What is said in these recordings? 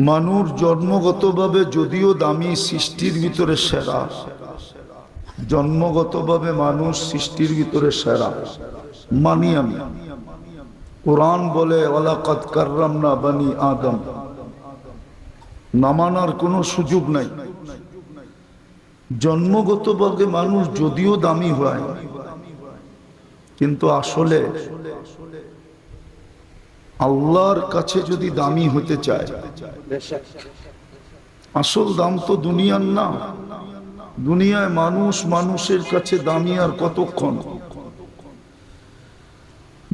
মানুষ জন্মগতভাবে যদিও দামি, সৃষ্টির ভিতরে সেরা। জন্মগতভাবে মানুষ সৃষ্টির ভিতরে সেরা মানি আমি। কোরআন বলে ওয়ালাকাদ কাররামনা বানি আদম, না মানার কোনো সুযোগ নাই। জন্মগতভাবে মানুষ যদিও দামি হয়, কিন্তু আসলে আল্লাহর কাছে যদি দামি হতে চায়, আসল দাম তো দুনিয়ার না। দুনিয়ায় মানুষ মানুষের কাছে দামি আর কতক্ষণ?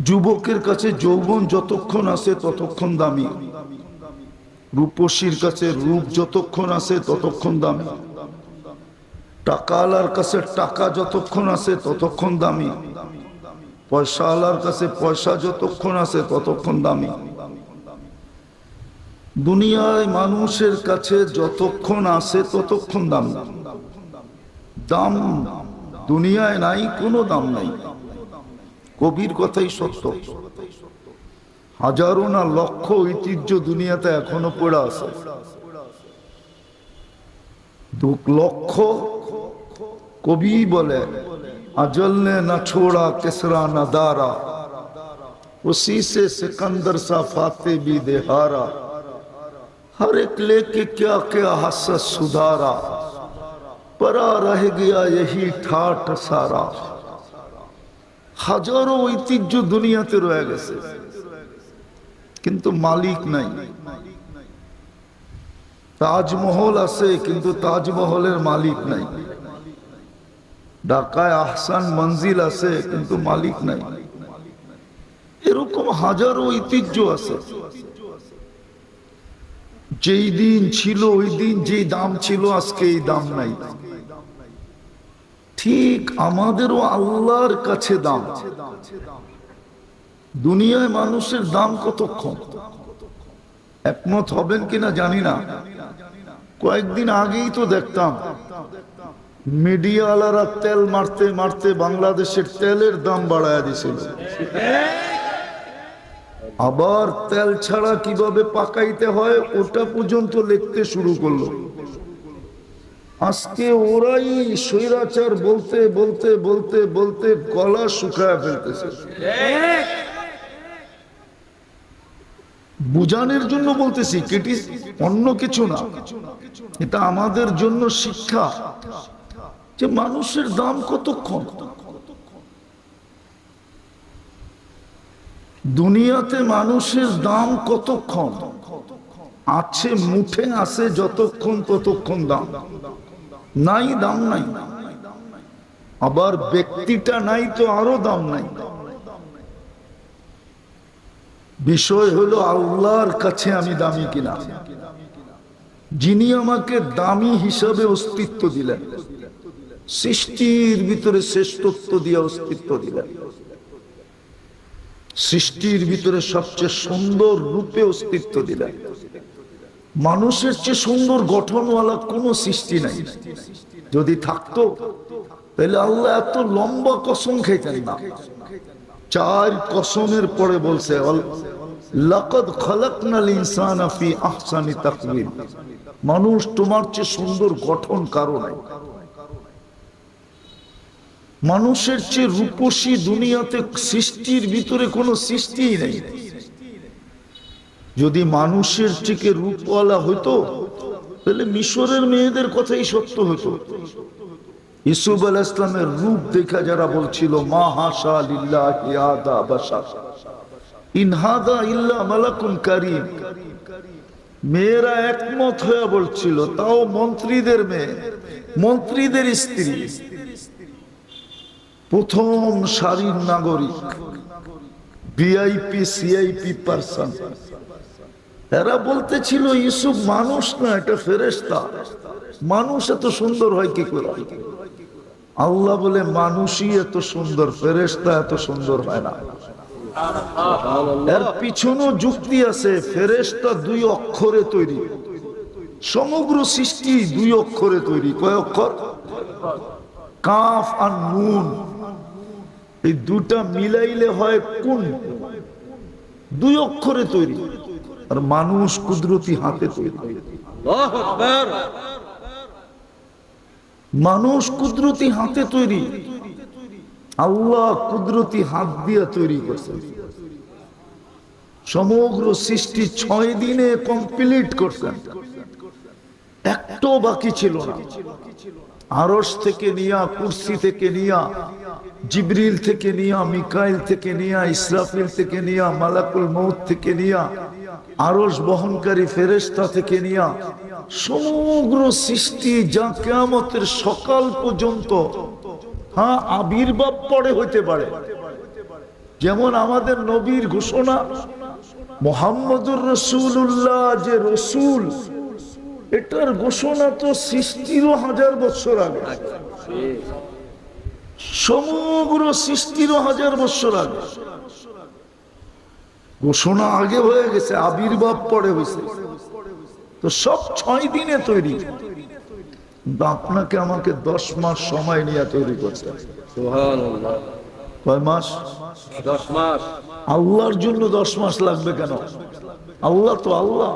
যুবকের কাছে যৌবন যতক্ষণ আছে ততক্ষণ দামি, রূপসীর কাছে রূপ যতক্ষণ আছে ততক্ষণ দামি, টাকাওয়ালার কাছে টাকা যতক্ষণ আছে ততক্ষণ দামি, পয়সাওয়ালার কাছে পয়সা যতক্ষণ আছে ততক্ষণ দামি। দুনিয়ায় মানুষের কাছে যতক্ষণ আছে ততক্ষণ দাম। দাম দুনিয়ায় নাই, কোনো দাম নাই। কবির কথাই সত্য। হাজারো না লক্ষ ঐতিহ্য দুনিয়াতে এখনো পড়ে আছে। 2 লক্ষ কবি বলে अजल ने न छोड़ा किसरा न दारा, उसी से सिकंदर सा फाते भी देहारा, हर एक लेके क्या क्या हसस सुधारा, परा रह गया यही ठाठ सारा। হাজারো ঐতিহ্য দুনিয়াতে রয়ে গেছে, কিন্তু মালিক নাই। তাজমহল আছে, কিন্তু তাজমহলের মালিক নাই। ঢাকায় আহসান মঞ্জিল আছে, কিন্তু মালিক নাই। এরকম হাজারো ঐতিহ্য আছে। যেই দিন ছিল ওই দিন যে দাম ছিল, আজকে এই দাম নাই। ঠিক আমাদেরও আল্লাহর কাছে দাম। দুনিয়ায় মানুষের দাম কতক্ষণ? একমত হবেন কিনা জানি না। কয়েকদিন আগেই তো দেখতাম মিডিয়াওয়ালারা তেল মারতে মারতে বাংলাদেশের তেলের দাম বাড়ায় দিছিল। আবার তেল ছাড়া কিভাবে পাকাইতে হয় ওটা পর্যন্ত লিখতে শুরু করলো। আজকে ওরাই স্বৈরাচার বলতে বলতে বলতে বলতে গলা শুকায় ফেলতেছে। বুঝানোর জন্য বলতেছি, অন্য কিছু না। এটা আমাদের জন্য শিক্ষা যে মানুষের দাম কতক্ষণ। দুনিয়াতে মানুষের দাম কতক্ষণ? আছে মুঠে আছে যতক্ষণ ততক্ষণ দাম, নাই দাম নাই। আবার ব্যক্তিটা নাই তো আরো দাম নাই। বিষয় হলো আল্লাহর কাছে আমি দামি কিনা, যিনি আমাকে দামি হিসাবে অস্তিত্ব দিলেন, সৃষ্টির ভিতরে শ্রেষ্ঠত্ব দিয়ে অস্তিত্ব দিলেন, সৃষ্টির ভিতরে সবচেয়ে সুন্দর রূপে অস্তিত্ব দিলেন। মানুষের চেয়ে সুন্দর গঠনওয়ালা কোনো সৃষ্টি নাই। যদি থাকতো তাহলে আল্লাহ এত লম্বা কসম খাইতেন না। 4 কসমের পরে বলছে লাকাদ খালাকনাল ইনসানা ফি আহসানি তাকওয়িম, মানুষ তোমার চেয়ে সুন্দর গঠন কারো নাই। মানুষের চেয়ে রূপসী দুনিয়াতে সৃষ্টির ভিতরে কোনো সৃষ্টিই নেই। যদি মানুষের থেকে রূপওয়ালা হইতো তাহলে মিশরের মেয়েদের কথাই সত্য হতো। ইউসুফ আলাইহিস সালামের রূপ দেখা যারা বলছিল মা হাশা লিল্লাহি হাদা বাশার ইন হাদা ইল্লা মালাকুন কারীম, মেয়েরা একমত হয়ে বলছিল, তাও মন্ত্রীদের মেয়ে, মন্ত্রীদের স্ত্রী, প্রথম সারির নাগরিক, ভিআইপি সিআইপি পারসন। এরা বলতেছিল ইউসুফ মানুষ না, এটা ফেরেশতা। মানুষ এত সুন্দর হয় কি করে? আল্লাহ বলে মানুষই এত সুন্দর, ফেরেশতা এত সুন্দর হয় না। এর পিছনেও যুক্তি আছে। ফেরেশতা 2 অক্ষরে তৈরি, সমগ্র সৃষ্টি 2 অক্ষরে তৈরি। কয় অক্ষর? কাফ আর নুন, এই দুটা মিলাইলে হয় কোন। 2 অক্ষরে তৈরি। আর মানুষ কুদরতি হাতে তৈরি। আল্লাহু আকবার। মানুষ কুদরতি হাতে তৈরি, আল্লাহ কুদরতি হাত দিয়ে তৈরি করছেন। সমগ্র সৃষ্টি 6 দিনে কমপ্লিট করছেন, একটাও বাকি ছিল না। আরশ থেকে নিয়া, কুরসি থেকে নিয়া, জিবরিল থেকে নিয়া, মিকাইল থেকে নিয়া, ইসরাফিল থেকে নিয়া, মালাকুল মউত থেকে নিয়া, আরশ বহনকারী ফেরেশতা থেকে নিয়া, সমগ্র সৃষ্টি যা কিয়ামতের সকাল পর্যন্ত হ্যাঁ আবির্ভাব পরে হইতে পারে। যেমন আমাদের নবীর ঘোষণা মুহাম্মদুর রাসূলুল্লাহ যে রসুল, এটার ঘোষণা তো সৃষ্টিরও 1000 বছর আগে, সমগ্র সৃষ্টিরও 1000 বছর আগে ঘোষণা আগে হয়ে গেছে, আবির্ভাব পরে হয়েছে। তো সব 6 দিনে তৈরি, কিন্তু আপনাকে আমাকে 10 মাস সময় নিয়ে তৈরি করতে। সুবহানাল্লাহ। কয় মাস? 10 মাস। আল্লাহর জন্য 10 মাস লাগবে কেন? আল্লাহ তো আল্লাহ,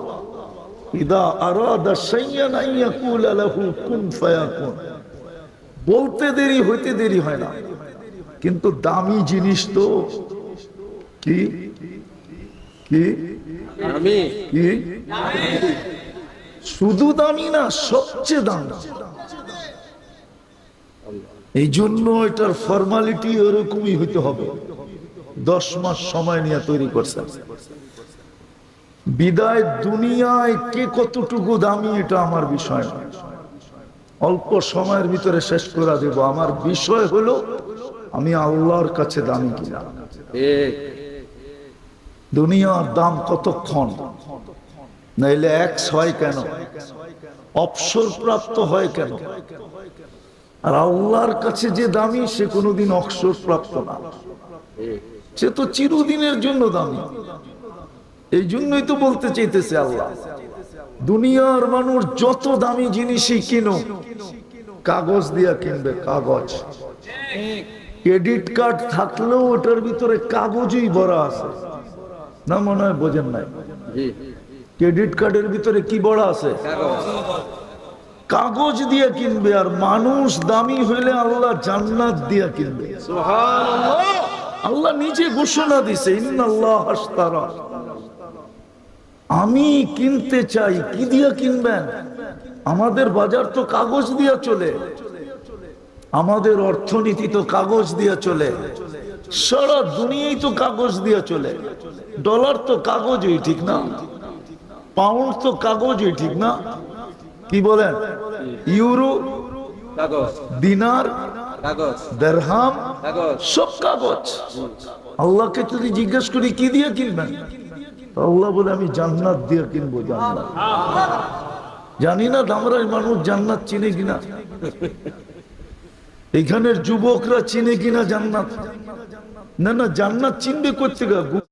ইদা আরাদা শাইয়ান আন ইয়াকুলা লাহু কুন ফায়াকুন। বলতে দেরি হইতে দেরি হয় না, কিন্তু দামি জিনিস তো কি কি আমি কি শুধু দামি না, সবচেয়ে দামি। এই জন্য এটার ফর্মালিটি এরকমই হইতে হবে। 10 মাস সময় নিয়ে তৈরি করছেন। বিদায় দুনিয়ায় কে কতটুকু দামি এটা আমার বিষয় না, অল্প সময়ের ভিতরে শেষ করে দেব। আমার বিষয় হলো আমি আল্লাহর কাছে দামি কিনা। দুনিয়ার দাম কতক্ষণ, নাইলে এক্স হয় কেন, অবসর প্রাপ্ত হয় কেন? আর আল্লাহর কাছে যে দামি সে কোনোদিন অবসর প্রাপ্ত না, সে তো চিরদিনের জন্য দামি। এই জন্যই তো বলতে চাইতেছে আল্লাহ, দুনিয়ার মানুষ যত দামি জিনিসই কিনো কাগজ দিয়া কিনবে, কাগজ। ক্রেডিট কার্ড থাকলেও ওটার ভিতরে কাগজই ভরা আছে না, মনে হয় বোঝেন নাই? ক্রেডিট কার্ডের ভিতরে কি ভরা আছে? কাগজ দিয়ে কিনবে। আর মানুষ দামি হইলে আল্লাহ জান্নাত দিয়া কিনবে। সুবহানাল্লাহ। আল্লাহ নিজে ঘোষণা দিছে, ইন্নাল্লাহ আশতারা। আমি কিনতে চাই, কি দিয়া কিনবেন? আমাদের বাজার তো কাগজ দিয়া চলে, আমাদের অর্থনীতি তো কাগজ দিয়া চলে, সারা দুনিয়াই তো কাগজ দিয়া চলে। ডলার তো কাগজই, ঠিক না? পাউন্ড তো কাগজই, ঠিক না? কি বলেন? ইউরো কাগজ, দিনার কাগজ, দিরহাম কাগজ, সব কাগজ। আল্লাহকে যদি জিজ্ঞেস করি কি দিয়ে কিনবেন, আল্লাহ বলে আমি জান্নাত দিয়ে কিনবো। জান্নাত জানি না ধামরাই মানুষ জান্নাত চিনে কিনা, এখানের যুবকরা চিনে কিনা জান্নাত? না না, জান্নাত চিনবে কোথা থেকে?